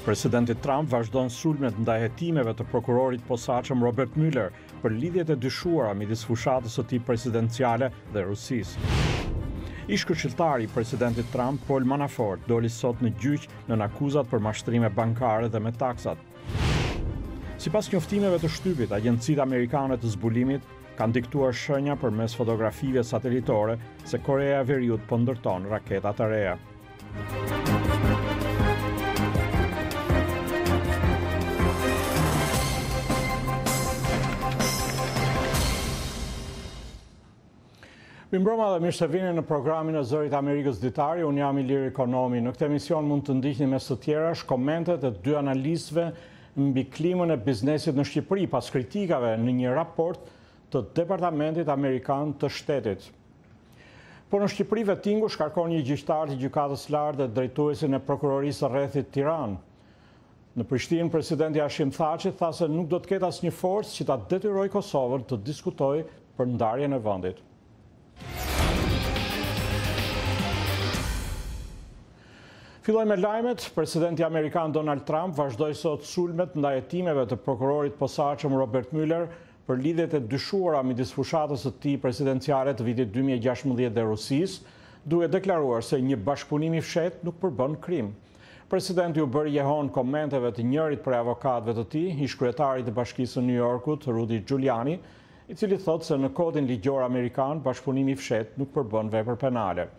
Presidenti Trump vazhdon sulmet ndaj hetimeve të prokurorit posaçëm Robert Mueller për lidhjet e dyshuara midis fushatës së tij presidenciale dhe Rusisë. Ish-këshilltari i presidentit Trump, Paul Manafort, doli sot në gjyq nën akuzat për mashtrime bankare dhe me taksat. Sipas njoftimeve të shtypit, agjencitë amerikane të zbulimit kanë diktuar shenja përmes fotografive satelitore se Korea e Veriut po ndërton raketa të reja. Mirëmbrëma dhe mirë se vini në programin e Zërit Amerikës Ditari, unë jam Ilir Ekonomi. Në këtë emision mund të ndiqni mes së tjerash komentet e dy analistëve mbi klimën e biznesit në Shqipëri pas kritikave në një raport të Departamentit Amerikan të Shtetit. Por në Shqipëri vettingu shkarkon një gjyqtar të gjykatës lartë dhe drejtuesin e prokurorisë së rrethit Tiranë. Në Prishtinë, presidenti Hashim Thaçi tha se nuk do të ketë asnjë forcë që ta detyrojë Kosovën të diskutojë për ndarjen e vendit. Filloj me lajmet. Presidenti Amerikan Donald Trump vazhdoi sot sulmet ndaj hetimeve të prokurorit posaçëm Robert Mueller për lidhjet e dyshuara midis fushatës së tij presidenciale të vitit 2016 dhe Rusisë, duke deklaruar se një bashkëpunim i fshehtë nuk përbën krim. Presidenti u bëri jehon komenteve të njërit prej avokatëve të tij, ish-kryetarit të Bashkisë së New Yorkut, Rudy Giuliani, i cili thotë se në kodin ligjor amerikan bashkëpunimi i fshehtë nuk përbën vepër penale.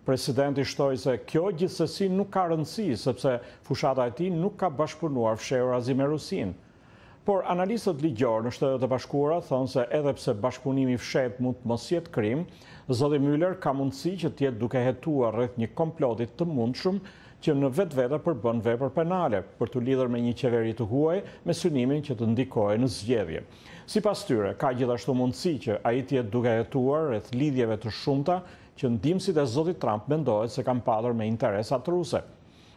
Presidenti shtoi se kjo gjithsesi nuk ka rëndësi, sepse fushata e tij nuk ka bashkëpunuar fshehur as me Rusinë. Por analistët ligjor në Shtetet e Bashkuara thonë se edhe pse bashkëpunimi i fshehtë mund të mos jetë krim, zoti Mueller ka mundësi që të jetë duke hetuar rreth një komploti të mundshëm që në vetvete përbën vepër penale për të lidhur me një qeveri të huaj me synimin që të ndikojë në zgjedhje. Sipas tyre, ka gjithashtu mundësi që ai të jetë duke hetuar rreth lidhjeve të shumta që ndihmësit e zotit Trump mendohet se kanë patur me interesat ruse.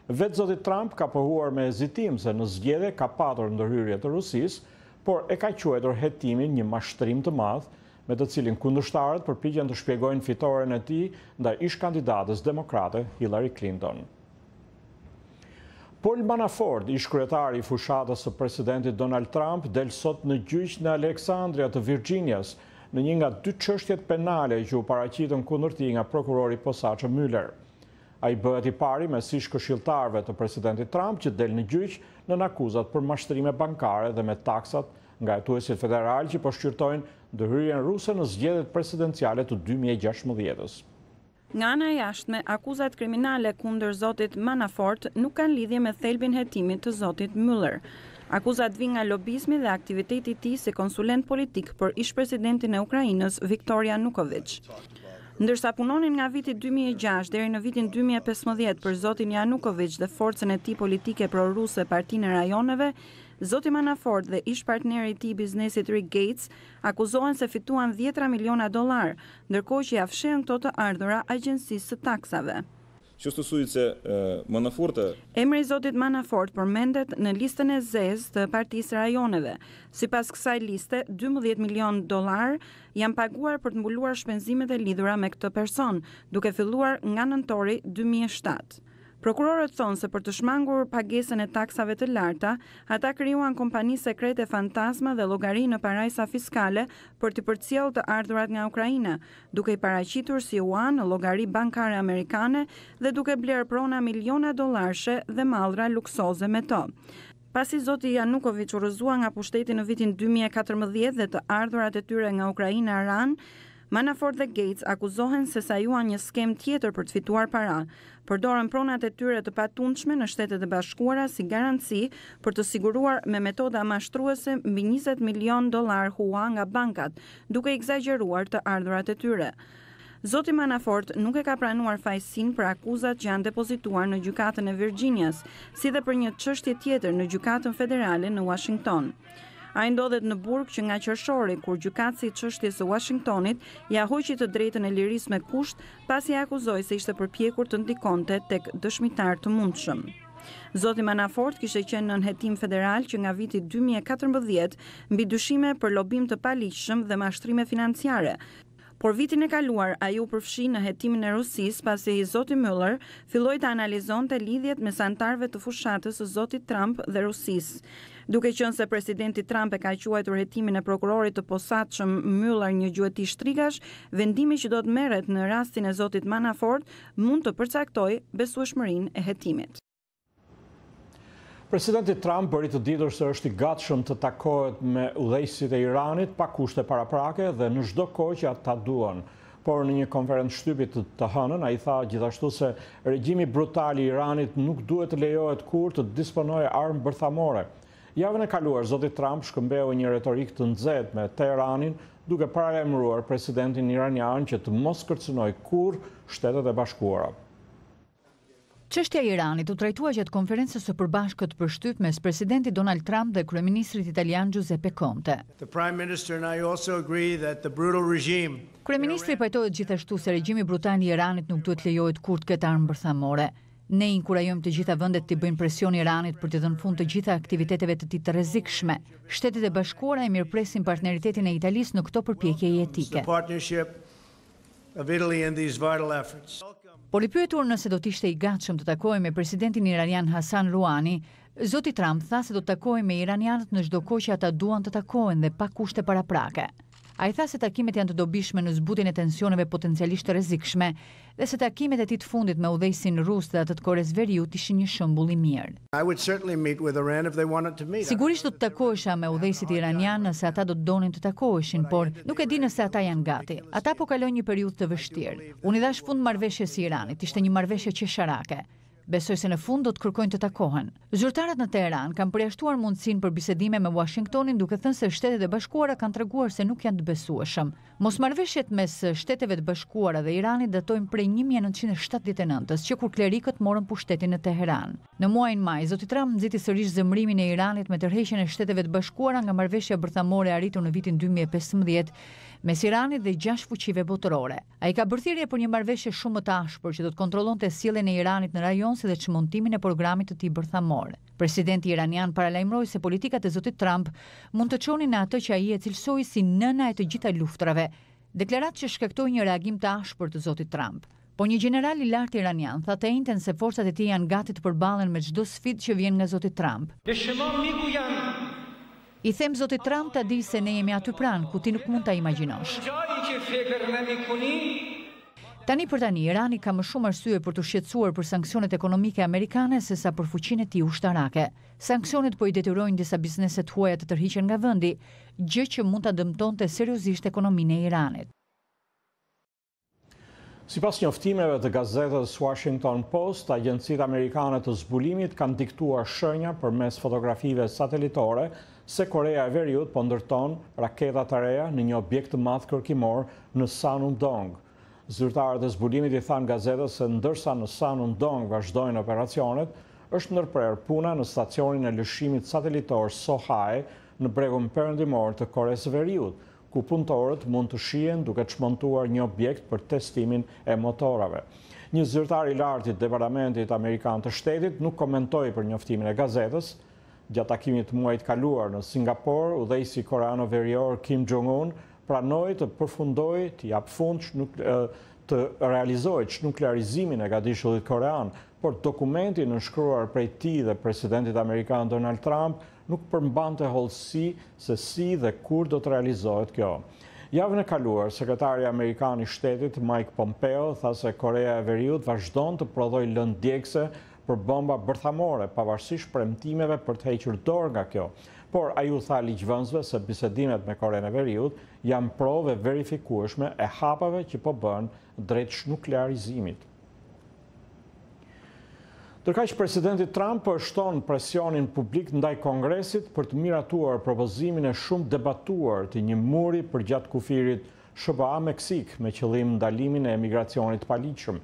Vetë zoti Trump ka pohuar me hezitim se në zgjedhje ka patur ndërhyrje të Rusisë, por e ka quajtur hetimin një mashtrim të madh, me të cilin kundërshtarët përpiqen të shpjegojnë fitoren e tij ndaj ish-kandidates demokrate Hillary Clinton. Paul Manafort, ish-kryetari i fushatës së presidentit Donald Trump, del sot në gjyq në Alexandria të Virginias, në një nga dy çështjet penale që u paraqitën kundër tij nga prokurori posaçëm Mueller. Ai bëhet i pari mes ish-këshilltarëve të presidentit Trump që del në gjyq nën akuzat për mashtrime bankare dhe me taksat nga hetuesit federal që po shqyrtojnë ndërhyrjen ruse në zgjedhjet presidenciale të 2016-s. Nga ana e jashtme, akuzat kriminale kundër zotit Manafort nuk kanë lidhje me thelbin hetimit të zotit Mueller. Akuzat vijnë nga lobizmi dhe aktiviteti i tij si konsulent politik për ish-presidentin e Ukrainës Viktor Yanukovych. Ndërsa punonin nga viti 2006 deri në vitin 2015 për zotin Yanukovych dhe forcën e tij politike proruse Partinë e Rajoneve, zoti Manafort dhe ish-partneri i tij i biznesit Rick Gates akuzohen se fituan $10 miliona, ndërkohë që ia fshehen këto të ardhura agjencisë së taksave. Що стосується Манафорта, emri i zotit Manafort përmendet në listën e zezë të Partisë Rajoneve. Sipas kësaj liste, $12 milion janë paguar për të mbuluar shpenzimet e lidhura me këtë person, duke filluar nga nëntori 2007. Prokurorët thonë se për të shmangur pagesën e taksave të larta, ata krijuan kompani sekrete fantazma dhe llogari në parajsa fiskale për të përcjellë të ardhurat nga Ukraina, duke i paraqitur si yuan në llogari bankare amerikane dhe duke bler prona miliona dollarëshe dhe mallra luksoze me to. Pasi zoti Yanukovych u rrëzua nga pushteti në vitin 2014 dhe të ardhurat e tyre nga Ukraina ran, Manafort dhe Gates akuzohen se sajuan një skem tjetër për të fituar para. Përdorën pronat e tyre të patundshme në Shtetet e Bashkuara si garanci për të siguruar me metoda mashtruese mbi $20 milion hua nga bankat, duke egzageruar të ardhurat e tyre. Zoti Manafort nuk e ka pranuar fajësinë për akuzat që janë depozituar në gjykatën e Virginias, si dhe për një çështje tjetër në gjykatën federale në Washington. Ai ndodhet në burg që nga qershori, kur gjykatësi i çështjes së Washingtonit ja hoqi të drejtën e lirisë me kusht, pasi e akuzoi se ishte përpjekur të ndikonte tek dëshmitar të mundshëm. Zoti Manafort kishte qenë nën hetim federal që nga viti 2014 mbi dyshime për lobim të paligjshëm dhe mashtrime financiare. Por vitin e kaluar, ai u përfshi në hetimin e Rusisë pasi zoti Mueller filloi të analizonte lidhjet mes anëtarëve të fushatës së zotit Trump dhe Rusisë. Duke qenë se presidenti Trump e ka quajtur hetimin e prokurorit të posaçëm Mueller një gjueti shtrikash, vendimi që do të merret në rastin e zotit Manafort mund të përcaktojë besueshmërinë e hetimit. Presidenti Trump bëri të ditur se është i gatshëm të takohet me udhëheqësit e Iranit pa kushte paraprake dhe në çdo kohë që ata duan. Por në një konferencë shtypi të hënën, ai tha gjithashtu se regjimi brutal i Iranit nuk duhet të lejohet kurrë të disponojë armë bërthamore. Javën e kaluar, zoti Trump shkëmbeu një retorik të nxehtë me Teheranin, duke paralajmëruar presidentin iranian që të mos kërcënojë kurrë Shtetet e Bashkuara. Çështja e Iranit u trajtua gjatë konferencës së përbashkët për shtyp mes presidentit Donald Trump dhe kryeministrit italian Giuseppe Conte. Kryeministri pajtohet gjithashtu se regjimi brutal i Iranit nuk duhet lejohet kurrë të ketë armë bërthamore. Ne inkurajojmë të gjitha vendet të bëjnë presion Iranit për të dhënë fund të gjitha aktiviteteve të tij të rrezikshme. Shtetet e Bashkuara e mirëpresin partneritetin e Italisë në këto përpjekje jetike. Por i pyetur nëse do të ishte i gatshëm të takojë me presidentin iranian Hassan Rouhani, zoti Trump tha se do të takojë me iranianët në çdo kohë që ata duan të takohen dhe pa kushte paraprake. Ai tha se takimet janë të dobishme në zbutjen e tensioneve potencialisht të rrezikshme dhe se takimet e tij të fundit me udhëheqësin rus dhe atë të Koreas Veriut ishin një shembull i mirë. Sigurisht do të takohesha me udhëheqësit iranian nëse ata do të donin të takoheshin, por nuk e di nëse ata janë gati. Ata po kalojnë një periudhë të vështirë. Unë i dhash fund marrëveshjes së Iranit, ishte një marrëveshje qesharake. Besoj se në fund do të kërkojnë të takohen. Zyrtarët në Teheran kanë përjashtuar mundësinë për bisedime me Washingtonin duke thënë se Shtetet e Bashkuara kanë treguar se nuk janë të besueshëm. Mosmarrëveshjet mes Shteteve të Bashkuara dhe Iranit datojnë prej 1979-s, që kur klerikët morën pushtetin në Teheran. Në muajin maj, zoti Trump nxiti sërish zemrimin e Iranit me tërheqjen e Shteteve të Bashkuara nga marrëveshja bërthamore e arritur në vitin 2015 mes Iranit dhe 6 fuqive botërore. Ai ka bërë thirrje për një marrëveshje shumë më të ashpër që do të kontrollonte sjelljen e Iranit në rajon si dhe çmontimin e programit të tij bërthamor. Presidenti iranian paralajmëroi se politikat e zotit Trump mund të çonin në atë që ai e cilësoi si nëna e të gjitha luftrave, deklaratë që shkaktoi një reagim të ashpër të zotit Trump. Po një general i lartë iranian tha të njëjtën se forcat e tij janë gati të përballen me çdo sfidë që vjen nga zoti Trump. I them zotit Trump ta di se ne jemi aty pranë ku ti nuk mund ta imagjinosh. Tani për tani, Irani ka më shumë arsye për të shqetësuar për sanksionet ekonomike amerikane sesa për fuqinë e tij ushtarake. Sanksionet po i detyrojnë disa biznese të huaja të tërhiqen nga vendi, gjë që mund ta dëmtonte seriozisht ekonominë e Iranit. Sipas njoftimeve të gazetës Washington Post, agjencitë amerikane të zbulimit kanë diktuar shenja përmes fotografive satelitore se Korea e Veriut po ndërton raketa të reja në një objekt të madh kërkimor në Sanundong. Zyrtarët e zbulimit i thanë gazetës se ndërsa në Sanundong vazhdojnë operacionet, është ndërprer puna në stacionin e lëshimit satelitor Sohae në bregun perëndimor të Koreas së Veriut, ku punëtorët mund të shihen duke çmontuar një objekt për testimin e motorave. Një zyrtar i lartë i Departamentit Amerikan të Shtetit nuk komentoi për njoftimin e gazetës. Gjatë takimit të muajit kaluar në Singapur, udhëheqësi koreano-verior Kim Jong-un pranoi të përfundojë të jap fund të realizojë nuklearizimin e gatishullit korean, por dokumenti nënshkruar prej tij dhe presidentit amerikan Donald Trump nuk përmbante hollësi se si dhe kur do të realizohet kjo. Javën e kaluar, sekretari amerikan i shtetit Mike Pompeo tha se Korea e Veriut vazhdon të prodhojë lëndë djegëse për bomba bërthamore, pavarësisht premtimeve për të hequr dorë nga kjo. Por ai u tha ligjvënësve se bisedimet me Korean e Veriut janë provë verifikueshme e hapave që po bën drejt nuklearizimit. Ndërkaq presidenti Trump po shton presionin publik ndaj Kongresit për të miratuar propozimin e shumë debatuar të një muri përgjatë kufirit SBA Meksik me qëllim ndalimin e emigracionit paligjshëm.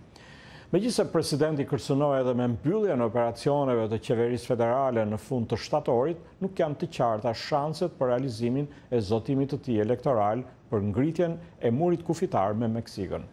Megjithëse presidenti kërcënoi edhe me mbylljen e operacioneve të qeverisë federale në fund të shtatorit, nuk janë të qarta shanset për realizimin e zotimit të tij elektoral për ngritjen e murit kufitar me Meksikën.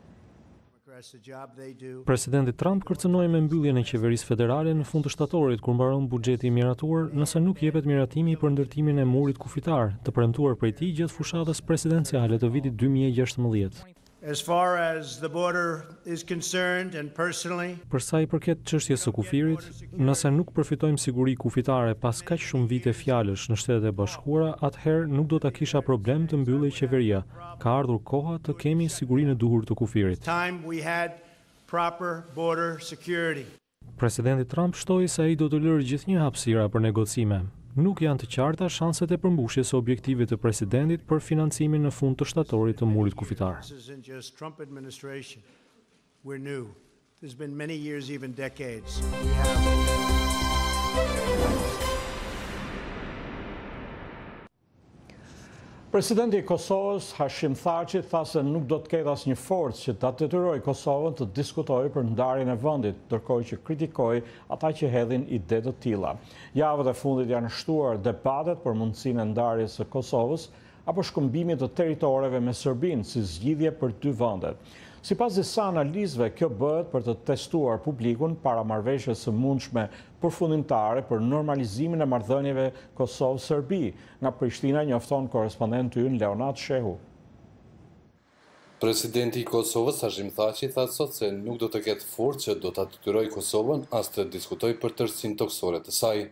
Presidenti Trump kërcënoi me mbylljen e qeverisë federale në fund të shtatorit kur mbaron buxheti i miratuar nëse nuk jepet miratimi për ndërtimin e murit kufitar, të premtuar prej tij gjatë fushatës presidenciale të vitit 2016. As far as the border is concerned and personally, Për sa i përket çështjes së kufirit, nëse nuk përfitojmë siguri kufitare pas kaq shumë vite fjalësh në Shtetet e Bashkuara, atëherë nuk do ta kisha problem të mbyllej qeveria. Ka ardhur koha të kemi sigurinë e duhur të kufirit. time we had proper border security. Presidenti Trump shtoi se ai do të lërë gjithnjë hapësira për negocime. Nuk janë të qarta shanset e përmbushjes së objektivit të presidentit për financimin në fund të shtatorit të murit kufitar. This isn't just Trump administration. We're new. There's been many years, even decades. We have Presidenti i Kosovës, Hashim Thaçi, tha se nuk do të ketë asnjë forcë që ta detyrojë Kosovën të diskutojë për ndarjen e vendit, ndërkohë që kritikoi ata që hedhin ide të tilla. Javët e fundit janë shtuar debatet për mundësinë e ndarjes së Kosovës apo shkëmbimit të territoreve me Serbinë si zgjidhje për dy vendet. Sipas disa analistëve, kjo bëhet për të testuar publikun para marrëveshjes së mundshme përfundimtare për normalizimin e marrëdhënieve Kosovë-Serbi. Nga Prishtina njofton korrespondenti ynë Leonard Shehu. Presidenti i Kosovës, Hashim Thaçi, tha sot se nuk do të ketë forcë që do ta detyrojë Kosovën as të diskutojë për tërësinë toksore të saj.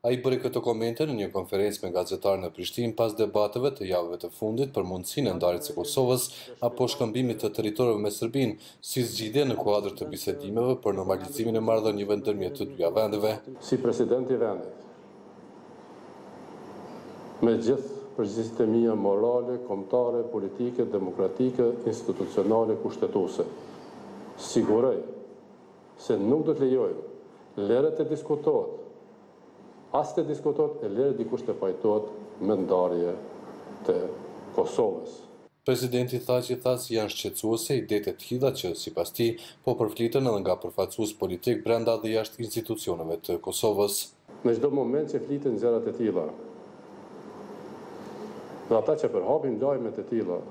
Ai bëri këto komente në një konferencë me gazetarë në Prishtinë pas debateve të javëve të fundit për mundësinë e ndarjes së Kosovës apo shkëmbimit të territoreve me Serbinë, si zgjidhje në kuadër të bisedimeve për normalizimin e marrëdhënieve ndërmjet të dyja vendeve. Si president i vendit, me gjithë përgjegjësitë e mia morale, kombëtare, politike, demokratike, institucionale, kushtetuese, siguroj se nuk do të lejojmë lere të diskutohet, as të diskutohet e lere dikush të pajtohet me ndarje të Kosovës. Presidenti Thaçi tha se janë shqetësuese idetë të tilla që sipas tij po përfliten edhe nga përfaqësues politik brenda dhe jashtë institucioneve të Kosovës. Në çdo moment që fliten gjërat e tilla, dhe ata që përhapin lajme të tilla,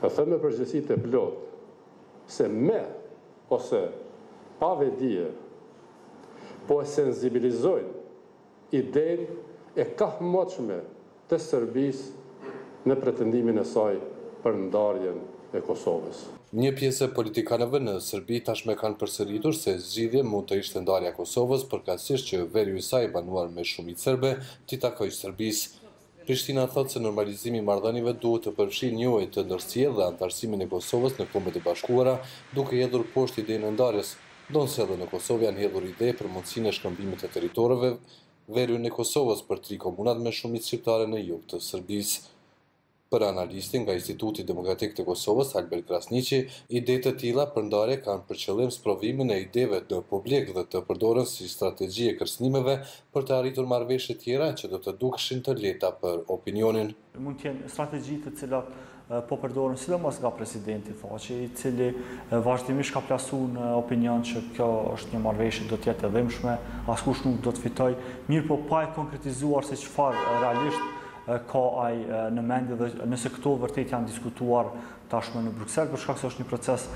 e them me përgjegjësi të plotë se me ose pa vedije po e sensibilizojnë idenë e kahmotshme të Serbisë në pretendimin e saj për ndarjen e Kosovës. Një pjesë e politikanëve në Serbi tashmë kanë përsëritur se zgjidhja mund të ishte ndarja e Kosovës përkatësisht që veriu i saj banuar me shumicë serbe t'i takojë Serbisë. Prishtina thotë se normalizimi i marrëdhënieve duhet të përfshijë njëojë të ndërsjellë dhe antarësimin e Kosovës në Kombet e Bashkuara, duke hedhur poshtë idenë e ndarjes. Donse edhe në Kosovë janë hedhur ide për mundësinë e shkëmbimit të territoreve, veriun e Kosovës për 3 komunat me shumicë shqiptare në jug të Serbisë. Për analistin nga Instituti Demokratik të Kosovës, Albert Krasniqi, idetë të tilla për ndarje kanë për qëllim sprovimin e ideve në publik dhe të përdoren si strategji e kërcënimeve për të arritur marrëveshje tjera që do të dukeshin të lehta për opinionin. Mund të jenë strategji të cilat po përdoren sidomos nga presidenti Thaçi, i cili vazhdimisht ka plasuar në opinion që kjo është një marrëveshje do të jetë e dhimbshme, askush nuk do të fitojë, mirë po pa e konkretizuar se çfarë realisht ka ai në mendje dhe nëse këto vërtet janë diskutuar tashmë në Bruksel, për shkak se është një proces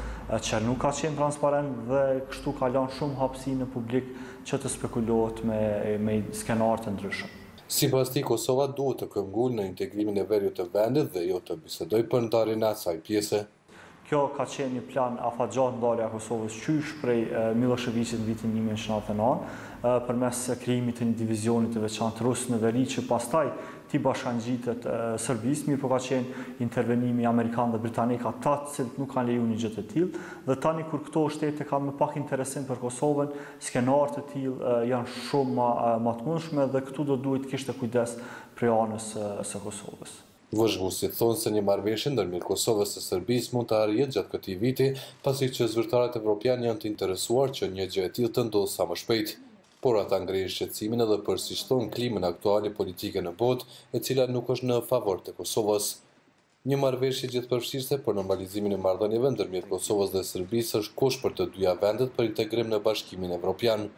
që nuk ka qenë transparent dhe kështu ka lënë shumë hapësi në publik që të spekulohet me skenarë të ndryshëm. Sipas tij, Kosova duhet të këmbgulë në integrimin e veriut të vendit dhe jo të bisedojë për ndarjen e asaj pjese. Kjo ka qenë një plan afatgjatë ndarja e Kosovës qysh prej Miloševićit në vitin 1999, përmes krijimit të një divizioni të veçantë rus në veri që pastaj t'i bashkangjitet Serbisë, mirë po ka qenë intervenimi amerikan dhe britanik, ata që nuk kanë lejuar një gjë të tillë, dhe tani kur këto shtete kanë më pak interesim për Kosovën, skenarë të tillë janë shumë më të mundshme dhe këtu do duhet kishte kujdes prej anës së Kosovës. Vëzhguesit thonë se një marrëveshje ndërmjet Kosovës dhe Serbisë mund të arrihet gjatë këtij viti, pasi që zyrtarët evropianë janë të interesuar që një gjë e tillë të ndodhë sa më shpejt. Por ata ngrehin shqetësimin edhe për siç thonë klimën aktuale politike në botë, e cila nuk është në favor të Kosovës. Një marrëveshje gjithëpërfshirëse për normalizimin e marrëdhënieve ndërmjet Kosovës dhe Serbisë është kusht për të dyja vendet për integrim në Bashkimin Evropian.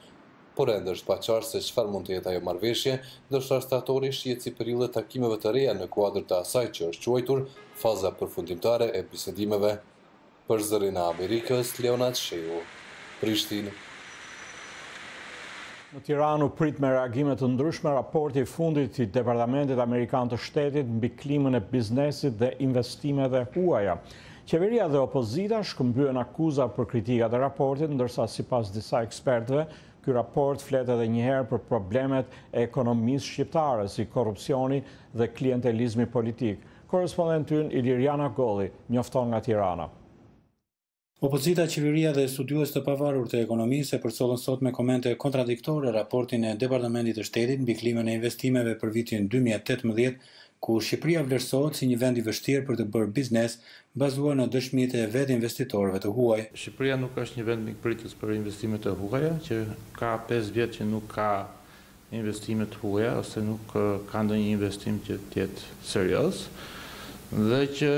Por ende është paqartë se çfarë mund të jetë ajo marrëveshje, ndërsa shtatori shihet si periudhë takimeve të reja në kuadër të asaj që është quajtur faza përfundimtare e bisedimeve. Për Zërin e Amerikës, Leonard Shehu, Prishtinë. Në Tiranë u prit me reagime të ndryshme raporti i fundit i Departamentit Amerikan të Shtetit mbi klimën e biznesit dhe investimeve huaja. Qeveria dhe opozita shkëmbyen akuza për kritikat e raportit, ndërsa sipas disa ekspertëve, ky raport flet edhe njëherë për problemet e ekonomisë shqiptare, si korrupsioni dhe klientelizmi politik. Korrespondenti ynë Iliriana Golli njofton nga Tirana. Opozita, qeveria dhe studiues të pavarur të ekonomisë e përsollën sot me komente kontradiktore raportin e Departamentit të Shtetit mbi klimën e investimeve për vitin 2018, ku Shqipëria vlerësohet si një vend i vështirë për të bërë biznes bazuar në dëshmitë e vetë investitorëve të huaj. Shqipëria nuk është një vend mikpritës për investimet e huaja, që ka 5 vjet që nuk ka investime të huaja ose nuk ka ndonjë investim që të jetë serioz dhe që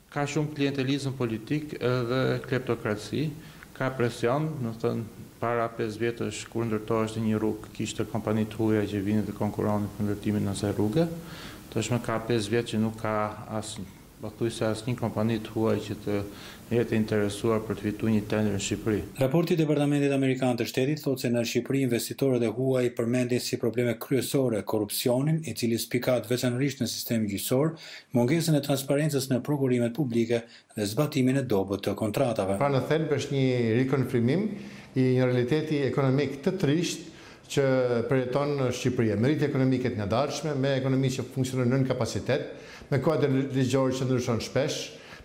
ka shumë klientelizëm politik dhe kleptokraci, ka presion, në thënë para 5 vjetësh kur ndërtoheshte një rrugë, kishte kompani të huaja që vinin dhe konkuronin për ndërtimin e asaj rruge. Tashmë ka 5 vjet që nuk ka asnjë kompani të huaj që të jetë interesuar për të fituar një tender në Shqipëri. Raporti i Departamentit Amerikan të Shtetit thotë se në Shqipëri investitorët e huaj përmendin si probleme kryesore korrupsionin, i cili spikat veçanërisht në sistemin gjyqësor, mungesën e transparencës në prokurimet publike dhe zbatimin e dobët të kontratave. Pra në thelb është një rikonfirmim i një realiteti ekonomik të trisht që përjeton Shqipëria, me rritje ekonomike të ngadalshme, me ekonomi që funksionon nën kapacitet, me kuadër ligjor që ndryshon shpesh,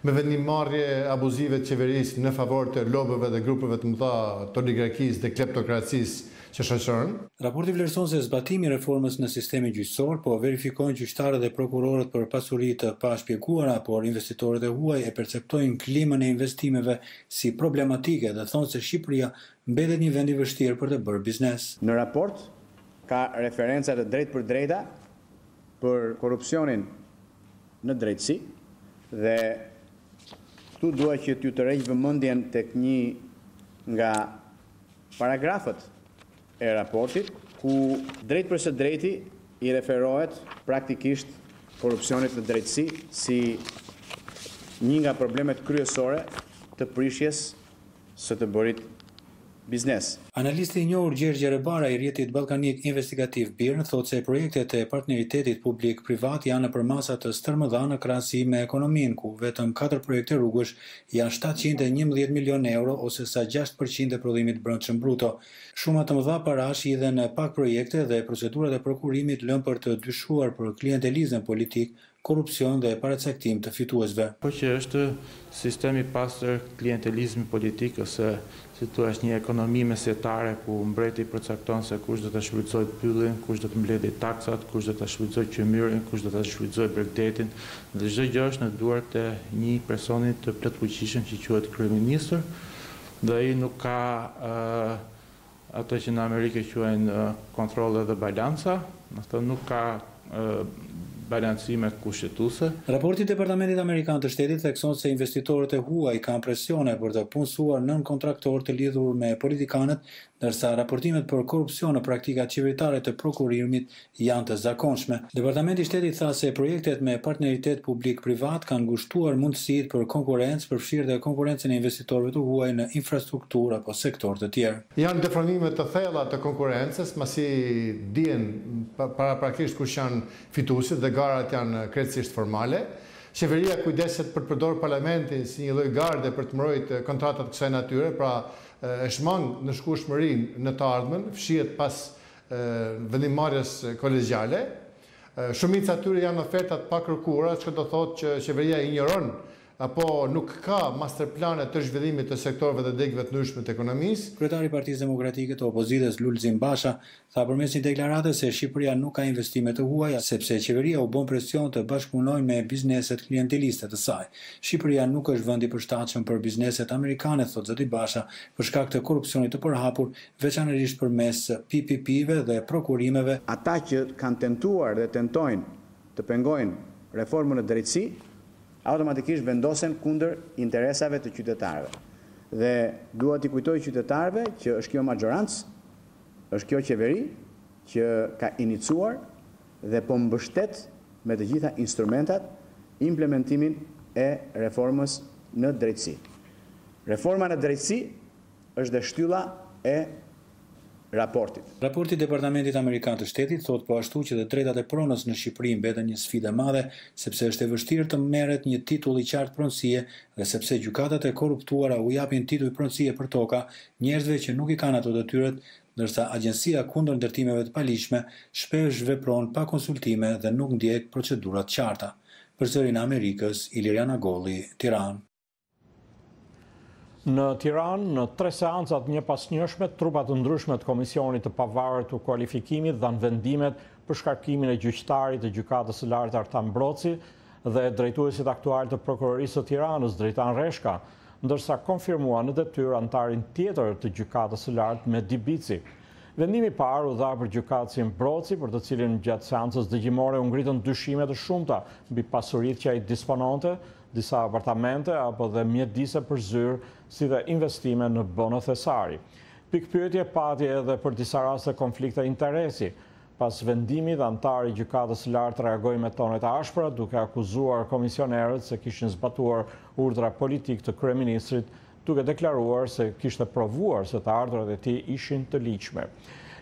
me vendimmarrje abuzive të qeverisë në favor të lobëve dhe grupeve të mëdha të oligarkisë dhe kleptokracisë që shoqëron. Raporti vlerëson se zbatimi i reformës në sistemin gjyqësor, po verifikojnë gjyqtarët dhe prokurorët për pasuri të pashpjeguara, por investitorët e huaj e perceptojnë klimën e investimeve si problematike dhe thonë se Shqipëria mbetet një vend i vështirë për të bërë biznes. Në raport ka referenca të drejtë për drejta për korrupsionin në drejtësi dhe këtu dua që t'ju tërheq vëmendjen tek një nga paragrafët e raportit ku drejt për së drejti i referohet praktikisht korrupsionit në drejtësi si një nga problemet kryesore të prishjes së të bërit biznes. Analisti i njohur Gjergj Rebara i rrjetit ballkanik investigativ BIRN thotë se projektet e partneritetit publik-privat janë nëpër masa të stërmëdha në krahasim me ekonominë, ku vetëm 4 projekte rrugësh janë 711 milion euro ose sa 6% e prodhimit brendshëm bruto. Shuma të mëdha parash hidhen në pak projekte dhe procedurat e prokurimit lënë për të dyshuar për klientelizëm politik, korrupsion dhe paracaktim të fituesve. Po që është sistemi pastër klientelizmi politik ose si thua është një ekonomi mesetare ku mbreti përcakton se kush do të shfrytëzojë pyllin, kush do të mbledhë taksat, kush do të shfrytëzojë qymyrin, kush do të shfrytëzojë bregdetin, dhe çdo gjë është në duart e një personi të plotfuqishëm që quhet kryeminist, dhe ai nuk ka ato që në Amerikë quajnë kontrolle dhe balanca, do të nuk ka balancime kushtetuese. Raporti i Departamentit Amerikan të Shtetit thekson se investitorët e huaj kanë presione për të punësuar nën kontraktor të lidhur me politikanët, ndërsa raportimet për korrupsion në praktikat qeveritare të prokurimit janë të zakonshme. Departamenti i Shtetit tha se projektet me partneritet publik-privat kanë ngushtuar mundësitë për konkurrencë, përfshirë dhe konkurrencën e investitorëve të huaj në infrastrukturë apo sektor të tjerë. Janë deformime të thella të konkurrencës, masi dihen paraprakisht kush janë fituesit dhe garat janë krejtësisht formale. Qeveria kujdeset për të përdorur parlamentin si një lloj garde për të mbrojtur kontratat kësaj natyre, pra e shmang në shkushmërinë në të ardhmen, fshihet pas vendimmarrjes kolegjiale. Shumica atyre janë ofertat pa kërkuara, që do thotë që qeveria injoron apo nuk ka masterplane të zhvillimit të sektorëve dhe degëve të ndryshme të ekonomisë. Kryetari i Partisë Demokratike të Opozitës Lulzim Basha tha përmes një deklarate se Shqipëria nuk ka investime të huaja sepse qeveria u bën presion të bashkëpunojë me bizneset klienteliste të saj. Shqipëria nuk është vend i përshtatshëm për bizneset amerikane, thotë zoti Basha, për shkak të korrupsionit të përhapur, veçanërisht përmes PPP-ve dhe prokurimeve. Ata që kanë tentuar dhe tentojnë të pengojnë reformën e drejtësi, automatikisht vendosen kundër interesave të qytetarëve. Dhe dua t'i kujtoj qytetarëve që është kjo majorancë, është kjo qeveri që ka iniciuar dhe po mbështet me të gjitha instrumentat implementimin e reformës në drejtësi. Reforma në drejtësi është dhe shtylla e raportit. Raporti i Departamentit Amerikan të Shtetit thot po ashtu që dhe drejtat e pronës në Shqipëri mbeten një sfidë e madhe, sepse është e vështirë të merret një titull i qartë pronësie dhe sepse gjykatat e korruptuara u japin titull pronësie për toka njerëzve që nuk i kanë ato detyrat, ndërsa Agjencia kundër ndërtimeve të paligjshme shpesh vepron pa konsultime dhe nuk ndjek procedurat qarta. Për Zërin Amerikës, Iliriana Golli, Tiranë. Në Tiranë, në 3 seancat një pas njëshme, trupat të ndryshme të Komisionit të Pavarur të Kualifikimit dhanë vendimet për shkarkimin e gjyqtarit të Gjykatës së Lartë Artan Broci dhe drejtuesit aktual të Prokurorisë së Tiranës, Dritan Reshka, ndërsa konfirmua në detyrë antarin tjetër të Gjykatës së Lartë Medi Bici. Vendimi i parë u dha për gjykatësin Broci, për të cilin gjatë seancës dëgjimore u ngritën dyshime të shumta mbi pasuritë që ai dispononte, disa apartamente apo dhe mjedise për zyrë, si dhe investime në bono thesari. Pikpyetje pati edhe për disa raste konflikte interesi. Pas vendimit, antari i Gjykatës së Lartë reagoi me tone të ashpra, duke akuzuar komisionerët se kishin zbatuar urdhra politik të kryeministrit, duke deklaruar se kishte provuar se të ardhurat e tij ishin të ligjshme.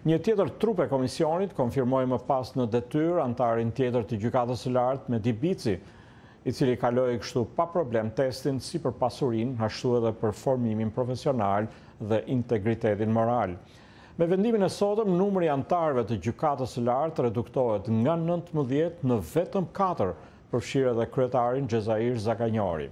Një tjetër trup e komisionit konfirmoi më pas në detyrë antarin tjetër të Gjykatës së Lartë Medi Bici, i cili kaloi kështu pa problem testin si për pasurinë, ashtu edhe për formimin profesional dhe integritetin moral. Me vendimin e sotëm, numri i antarëve të Gjykatës së Lartë reduktohet nga 19 në vetëm 4, përfshirë edhe kryetarin Xhezair Zaganjori.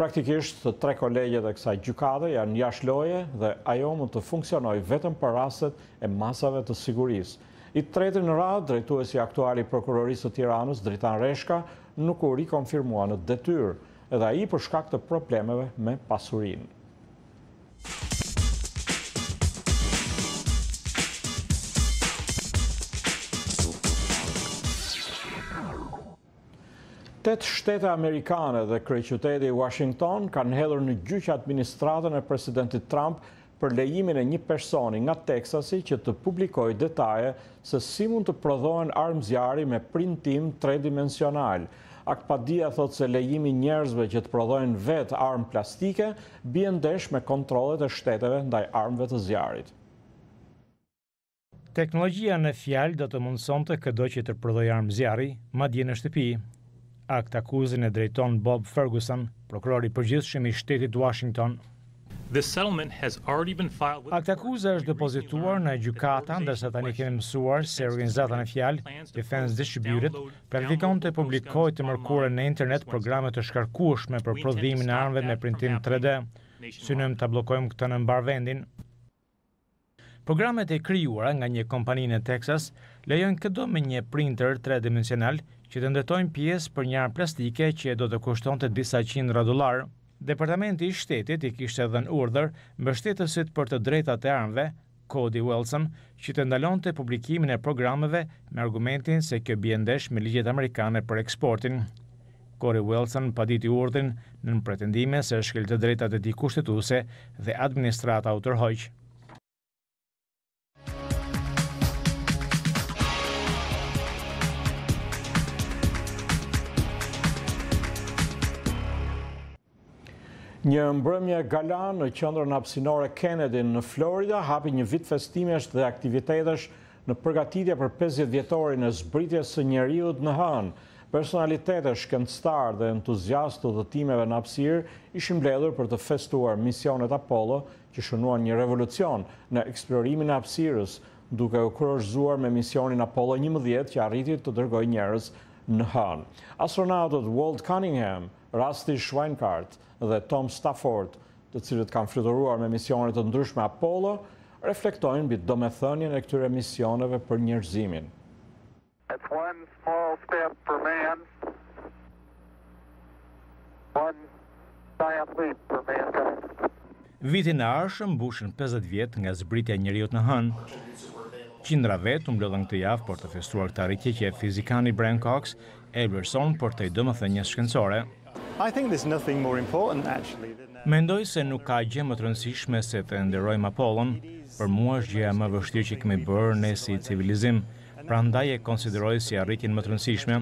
Praktikisht, të 3 kolegjet e kësaj gjykate janë jashtë loje dhe ajo mund të funksionojë vetëm për rastet e masave të sigurisë. I treti në radhë, drejtuesi aktuali i Prokurorisë së Tiranës, Dritan Reshka, nuk u rikonfirmua në detyrë, edhe ai për shkak të problemeve me pasurinë. Tet shtete amerikane dhe kryeqyteti i Washington kanë hedhur në gjyq administratën e presidentit Trump për lejimin e një personi nga Teksasi që të publikojë detaje se si mund të prodhohen armë zjarri me printim tridimensional. Akpadia thot se lejimi njerëzve që të prodhojnë vetë armë plastike bie ndesh me kontrollet e shteteve ndaj armëve të zjarrit. Teknologjia në fjalë do të mundsonte çdo që të prodhojë armë zjarri, madje në shtëpi. Akt akuzën e drejton Bob Ferguson, prokurori i përgjithshëm i shtetit Washington. Akt akuza është depozituar në gjykata, ndërsa tani kemi mësuar se organizata në fjalë, Defense Distributed, planifikon të publikojë të mërkurën në internet programe të shkarkueshme për prodhimin e armëve me printim 3D. Synojmë ta bllokojmë këtë në mbar vendin. Programet e krijuara nga një kompani në Texas lejojnë çdo me një printer tridimensional që të ndërtojnë pjesë për një armë plastike që do të kushtonte disa qindra dollar. Departamenti i shtetit i kishte dhënë urdhër mbështetësit për të drejtat e armëve, Cody Wilson, që të ndalonte publikimin e programeve me argumentin se kjo bie ndesh me ligjet amerikane për eksportin. Cody Wilson paditi urdhrin nën pretendime se shkelte drejtat e tij kushtetuese dhe administrata u tërhoq. Një mbrëmje gala në qendrën hapësinore Kennedy në Florida hapi një vit festimesh dhe aktivitetesh në përgatitje për 50 vjetorin e zbritjes së njeriut në hënë. Personalitete shkencëtar dhe entuziastë të udhëtimeve në hapësirë ishin mbledhur për të festuar misionet Apollo që shënuan një revolucion në eksplorimin e hapësirës, duke u kurorzuar me misionin Apollo 11 që arriti të dërgojë njerëz në hënë. Astronautët Walt Cunningham, Rusty Schweinkart dhe Tom Stafford, të cilët kanë fluturuar me misionet të ndryshme Apollo, reflektojnë mbi domethënien e këtyre misioneve për njerëzimin. It's one small step for man, one giant leap for mankind. Vitin e ardhshëm mbushën 50 vjet nga zbritja e njeriut në hënë. Qindra vet u mblodhën këtë javë për të festuar këtë arritje që fizikani Brian Cox e vlerëson për të domethënies shkencore. Mendoj se nuk ka gjë më të rëndësishme se të nderojmë Apollon, për mua është gjëja më vështirë që kemi bërë ne si civilizim, prandaj e konsideroj si arritjen më të rëndësishme.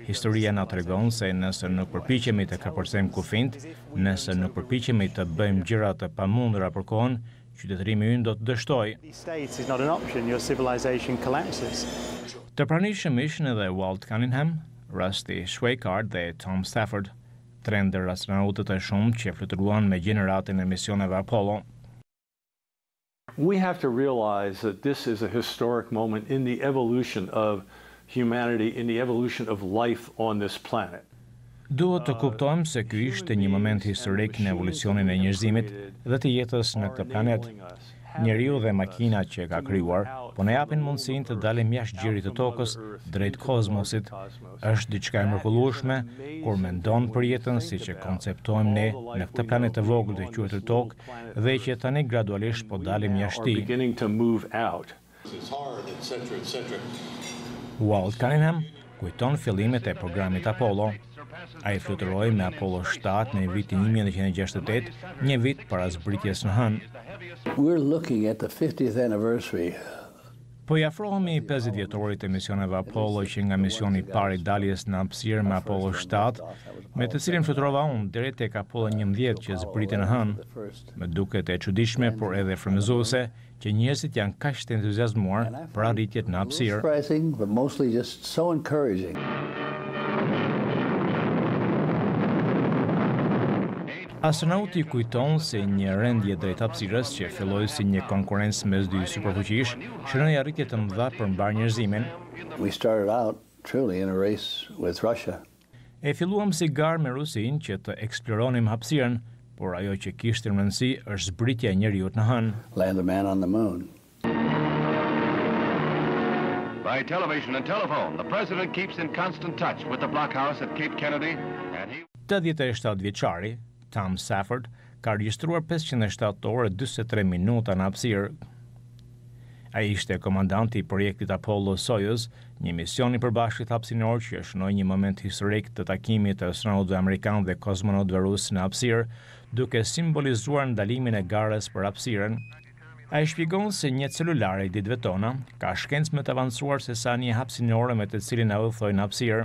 Historia na tregon se nëse nuk përpiqemi të kapërcejmë kufijt, nëse nuk përpiqemi të bëjmë gjëra të pamundura për kohën, qytetërimi ynë do të dështoj. Të pranishëm ishin edhe Walt Cunningham, Rusty Schweickart dhe Tom Stafford, tre ndër astronautët e shumë që fluturuan me gjeneratën e misioneve Apollo. We have to realize that this is a historic moment in the evolution of humanity, in the evolution of life on this planet. Duhet të kuptojmë se ky ishte një moment historik në evolucionin e njerëzimit dhe të jetës në këtë planet. Njeriu dhe makinat që ka krijuar po na japin mundësinë të dalim jashtë gjirit të tokës drejt kozmosit. Është diçka e mrekullueshme kur mendon për jetën siç e konceptojmë ne në këtë planet të vogël të quajtur Tokë dhe që tani gradualisht po dalim jashtë. Walt Cunningham kujton fillimet e programit Apollo. Ai fluturoi me Apollo 7 në vitin 1968, një vit para zbritjes në Hënë. We're looking at the 50th anniversary. Po i afrohemi 50 vjetorit e misioneve Apollo që nga misioni i parë i daljes në hapësirë me Apollo 7, me të cilin fluturova unë deri tek Apollo 11 që zbriti në Hënë. Më duket e çuditshme por edhe frymëzuese që njerëzit janë kaq të entuziazmuar për arritjet në hapësirë. But mostly just so encouraging. Astronauti kujton se një rendje drejt hapësirës që filloi si një konkurrencë mes dy superfuqish, shënoi arritje të mëdha për mbar njerëzimin. We started out truly in a race with Russia. E filluam si garë me Rusinë që të eksploronim hapësirën, por ajo që kishte rëndësi është zbritja e njeriut në Hënë. Land a man on the moon. By television and telephone, the president keeps in constant touch with the blockhouse at Cape Kennedy and he 87 vjeçari Tom Stafford ka regjistruar 507 orë 43 minuta në hapësirë. Ai ishte komandanti i projektit Apollo Soyuz, një mision i përbashkët hapësinor që shënoi një moment historik të takimit të astronautëve amerikanë dhe kozmonautëve rusë në hapësirë, duke simbolizuar ndalimin e garës për hapësirën. Ai shpjegon se një celulare i ditëve tona ka shkencë më të avancuar se sa një hapësinore me të cilin na udhthoi në hapësirë.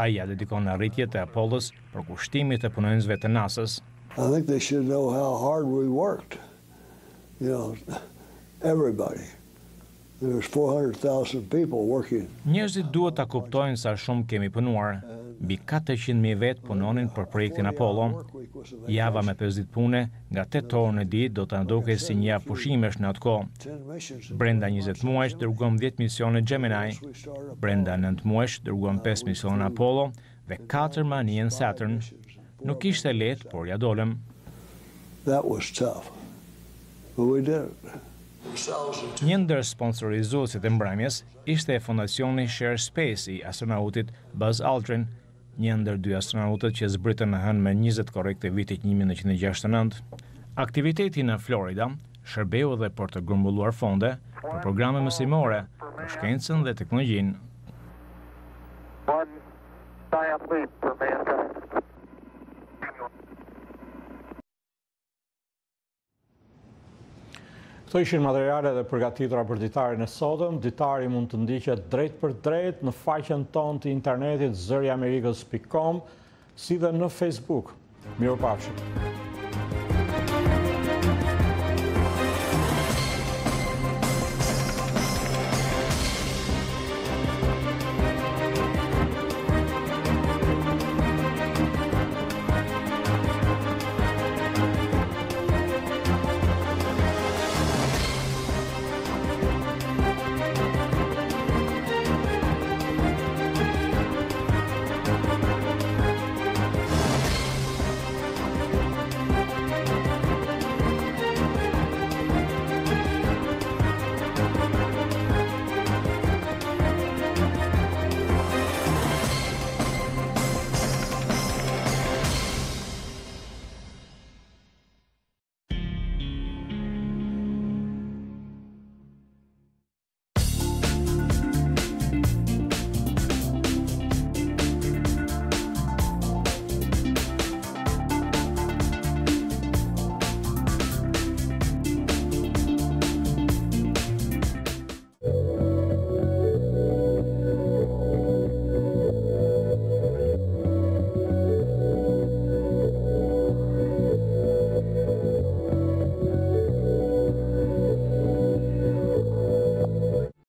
Ai ja dedikon arritjet e Apollos për kushtimit e punonjësve të NASA-s. I think they should know how hard we worked. You know, everybody. There's 400,000 people working. Njerëzit duhet ta kuptojnë sa shumë kemi punuar. Mbi 400.000 vet punonin për projektin Apollo. Java me 50 pune, nga 8 orë në ditë do të ndokej si një javë pushimesh në atë kohë. Brenda 20 muajsh dërguam 10 misione Gemini. Brenda 9 muajsh dërguam 5 misione Apollo dhe 4 Mani në Saturn. Nuk ishte lehtë, por ja dolëm. That was tough. But we did it. Një ndër sponsorizuesit e mbrëmjes ishte fondacioni Share Space i astronautit Buzz Aldrin, një ndër dy astronautët që zbritën në Hënë me 20 korrekt të vitit 1969. Aktiviteti në Florida shërbeu edhe për të grumbulluar fonde për programe mësimore për shkencën dhe teknologjinë. Këto ishin materiale dhe përgatitura për ditarin e sotëm. Ditari mund të ndiqet drejt për drejt në faqen tonë të internetit zëriamerikës.com, si dhe në Facebook. Mirupafshim.